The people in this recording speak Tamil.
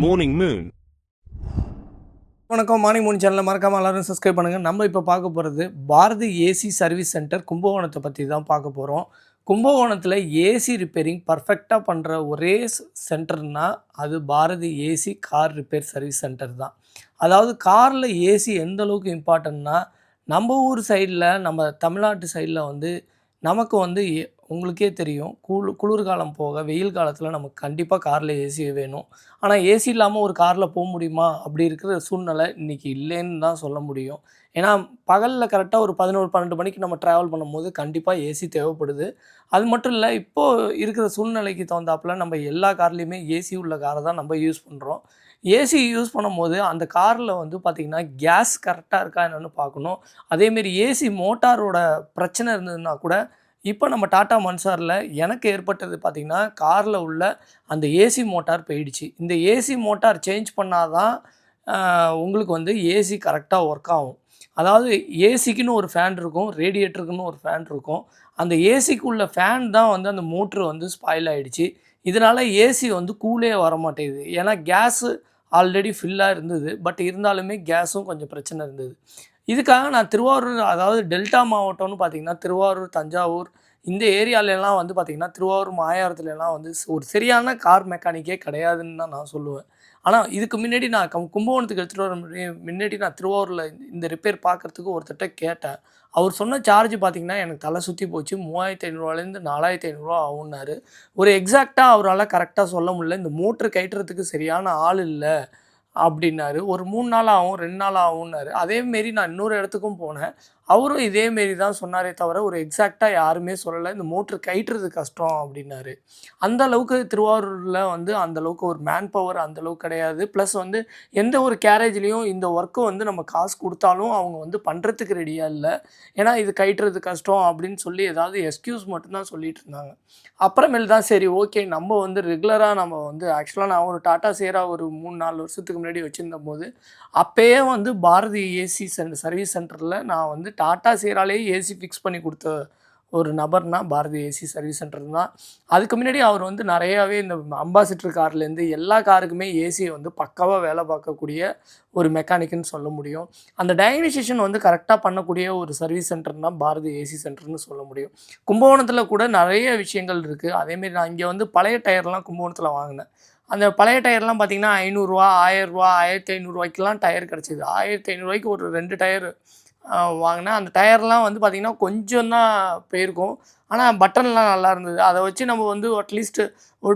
Morning Moon. வணக்கம். மார்னிங் மூன் சேனலில் மறக்காமல் எல்லாரும் சப்ஸ்கிரைப் பண்ணுங்கள். நம்ம இப்போ பார்க்க போகிறது பாரதி ஏசி சர்வீஸ் சென்டர் கும்பகோணத்தை பற்றி தான் பார்க்க போகிறோம். கும்பகோணத்தில் ஏசி ரிப்பேரிங் பர்ஃபெக்டாக பண்ணுற ஒரே சென்டர்னால் அது Bharathi AC car repair service centre தான். அதாவது காரில் ஏசி எந்த அளவுக்கு இம்பார்ட்டன்னா, நம்ம ஊர் சைடில் நம்ம தமிழ்நாட்டு சைடில் வந்து நமக்கு வந்து உங்களுக்கே தெரியும், குளிர்காலம் போக வெயில் காலத்தில் நமக்கு கண்டிப்பாக காரில் ஏசி வேணும். ஆனால் ஏசி இல்லாமல் ஒரு காரில் போக முடியுமா? அப்படி இருக்கிற சூழ்நிலை இன்றைக்கி இல்லைன்னு தான் சொல்ல முடியும். ஏன்னா பகலில் கரெக்டாக ஒரு 11, 12 மணிக்கு நம்ம ட்ராவல் பண்ணும்போது கண்டிப்பாக ஏசி தேவைப்படுது. அது மட்டும் இல்லை, இப்போது இருக்கிற சூழ்நிலைக்கு தகுந்தாப்பில் நம்ம எல்லா கார்லேயுமே ஏசி உள்ள காரை தான் நம்ம யூஸ் பண்ணுறோம். ஏசி யூஸ் பண்ணும்போது அந்த காரில் வந்து பார்த்திங்கன்னா கேஸ் கரெக்டாக இருக்கா என்னென்னு பார்க்கணும். அதேமாரி ஏசி மோட்டாரோட பிரச்சனை இருந்ததுன்னா கூட, இப்போ நம்ம டாடா மன்சாரில் எனக்கு ஏற்பட்டது பார்த்திங்கன்னா, காரில் உள்ள அந்த ஏசி மோட்டார் போயிடுச்சு. இந்த ஏசி மோட்டார் சேஞ்ச் பண்ணால் தான் உங்களுக்கு வந்து ஏசி கரெக்டாக ஒர்க் ஆகும். அதாவது ஏசிக்குன்னு ஒரு ஃபேன் இருக்கும், ரேடியேட்டருக்குன்னு ஒரு ஃபேன் இருக்கும். அந்த ஏசிக்கு உள்ள ஃபேன் தான் வந்து அந்த மோட்ரு வந்து ஸ்பாயில் ஆகிடுச்சு. இதனால் ஏசி வந்து கூலே வர மாட்டேங்குது. ஏன்னா கேஸு ஆல்ரெடி ஃபில்லாக இருந்தது. பட் இருந்தாலுமே கேஸும் கொஞ்சம் பிரச்சனை இருந்தது. இதுக்காக நான் திருவாரூர், அதாவது டெல்டா மாவட்டம்னு பார்த்திங்கன்னா திருவாரூர், தஞ்சாவூர் இந்த ஏரியாலெலாம் வந்து பார்த்திங்கன்னா திருவாரூர் மாயாரத்துலலாம் வந்து ஒரு சரியான கார் மெக்கானிக்கே கிடையாதுன்னு தான் நான் சொல்லுவேன். ஆனால் இதுக்கு முன்னாடி நான் கும்பகோணத்துக்கு எடுத்துகிட்டு வர முன்னாடி நான் திருவாரூரில் இந்த ரிப்பேர் பார்க்குறதுக்கு ஒருத்தர்கிட்ட கேட்டேன். அவர் சொன்ன சார்ஜ் பார்த்திங்கன்னா எனக்கு தலை சுற்றி போச்சு. 3500 4500 ஆகுன்னாரு. ஒரு எக்ஸாக்டாக அவரால் கரெக்டாக சொல்ல முடியல. இந்த மோட்ரு கழட்டுறதுக்கு சரியான ஆள் இல்லை அப்படின்னாரு. ஒரு 3 நாள் ஆகும், 2 நாள் ஆகும்னாரு. அதேமாரி நான் இன்னொரு இடத்துக்கும் போனேன். அவரும் இதேமாரி தான் சொன்னாரே தவிர ஒரு எக்ஸாக்டாக யாருமே சொல்லலை. இந்த மோட்ரு கழட்டுறது கஷ்டம் அப்படின்னாரு. அந்த அளவுக்கு திருவாரூரில் வந்து அந்த அளவுக்கு ஒரு மேன் பவர் அந்த அளவுக்கு கிடையாது. ப்ளஸ் வந்து எந்த ஒரு கேரேஜ்லேயும் இந்த ஒர்க்கு வந்து நம்ம காசு கொடுத்தாலும் அவங்க வந்து பண்ணுறதுக்கு ரெடியாக இல்லை. ஏன்னா இது கழட்டுறது கஷ்டம் அப்படின்னு சொல்லி ஏதாவது எக்ஸ்கியூஸ் மட்டும்தான் சொல்லிகிட்டு இருந்தாங்க. அப்புறமேல் தான் சரி ஓகே, நம்ம வந்து ரெகுலராக நம்ம வந்து ஆக்சுவலாக நான் ஒரு டாட்டா சேரா ஒரு 3, 4 வருஷத்துக்கு முன்னாடி வச்சுருந்தபோது அப்போயே வந்து பாரதி ஏசி சர்வீஸ் சென்டரில் நான் வந்து டாட்டா சேராலே ஏசி ஃபிக்ஸ் பண்ணி கொடுத்த ஒரு நபர்னா பாரதி ஏசி சர்வீஸ் சென்டர் தான். அதுக்கு முன்னாடி அவர் வந்து நிறையாவே இந்த அம்பாசிடர் கார்லேருந்து எல்லா காருக்குமே ஏசியை வந்து பக்காவாக வேலை பார்க்கக்கூடிய ஒரு மெக்கானிக்குன்னு சொல்ல முடியும். அந்த டயக்னைசேஷன் வந்து கரெக்டாக பண்ணக்கூடிய ஒரு சர்வீஸ் சென்டர்னா பாரதி ஏசி சென்டர்னு சொல்ல முடியும். கும்பகோணத்தில் கூட நிறைய விஷயங்கள் இருக்குது. அதேமாரி நான் இங்கே வந்து பழைய டயர்லாம் கும்பகோணத்தில் வாங்கினேன். அந்த பழைய டயர்லாம் பார்த்திங்கன்னா ரூ. 500, ரூ. 1000, ரூ. 1500 டயர் கிடச்சிது. ரூ. 1500 ஒரு 2 டயர் வாங்கினேன். அந்த டயர்லாம் வந்து பார்த்திங்கன்னா கொஞ்சம் தான் போயிருக்கும். ஆனால் பட்டன்லாம் நல்லா இருந்தது. அதை வச்சு நம்ம வந்து அட்லீஸ்ட் ஒரு